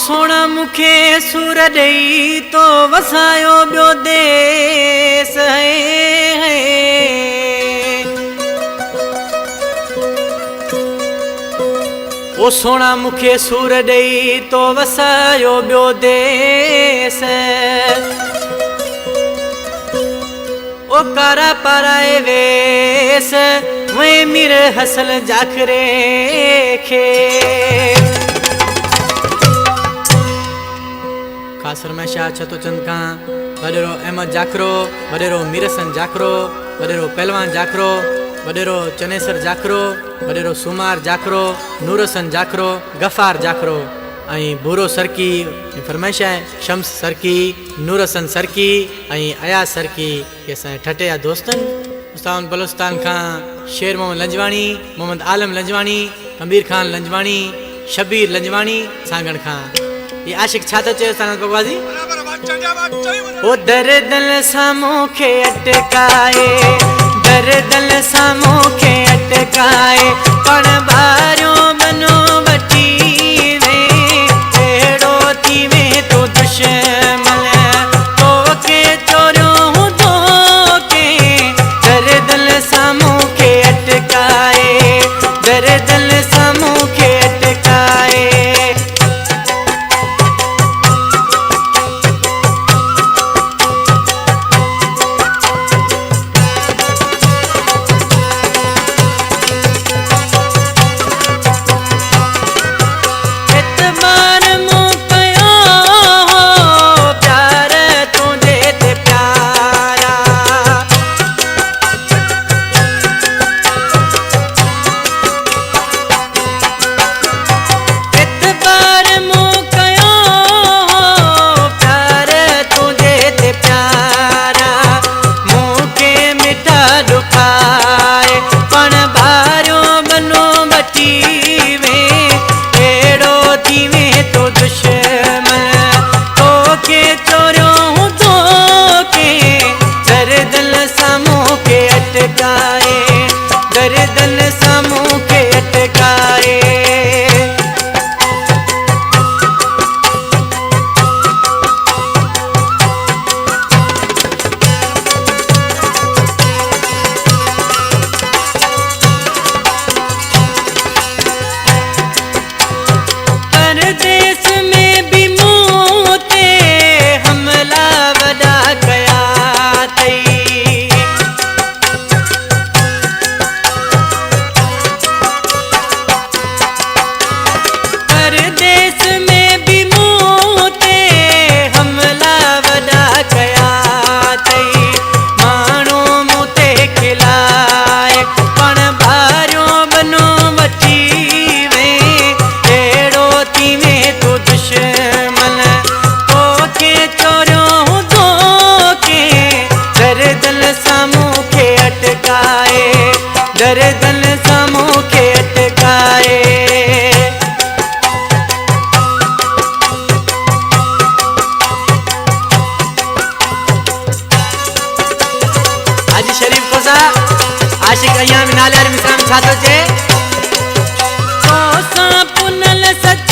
सोना मुखे सुर ॾेई तो वसायो ॿियो देस है। ओ सोना मुखे सुर ॾेई तो वसायो ॿियो देस। ओ कारा पाराए वेस वे मीर हसल जाखरे खे। खास रमेशा छतोचंद का वडेरो अहमद जाखरो, वडेरो मीरसन जाखरो, वडेरो पहलवान जाखरो, वडेरो चनेसर जाखरो, वडेरो सुमार जाखरो, नूरसन जाखरो, गफार जाखरो ऐं भूरो सरकी फरमाइश है शम्स सरकी, नूरसन सरकी ऐं अयास सरकी। ये असांजे ठटे दोस्तन उस्ताद बलोचिस्तान खां शेर मोहम्मद लंजवाणी, मोहम्मद आलम लंजवाणी, कबीर खान लंजवाणी, शबीर लंजवाणी सांगण खां। ये आशिक छा तो चयो सानंद बगवाजी? ओ दर्दल सामो खे अटकाए, दर्दल सामो खे अटकाए, पण बारियो बनो वठी वे, एड़ो थी वे तो दुश्मन तो के चोरो तो के। दर्दल सामो खे अटकाए, दर्दल सामो खे अटकाए। दर्दल सामो खे अटकाए। हाजी शरीफ कोसा आशिक अयाम नाले मिसराम छातो चे तो सा पुनल सच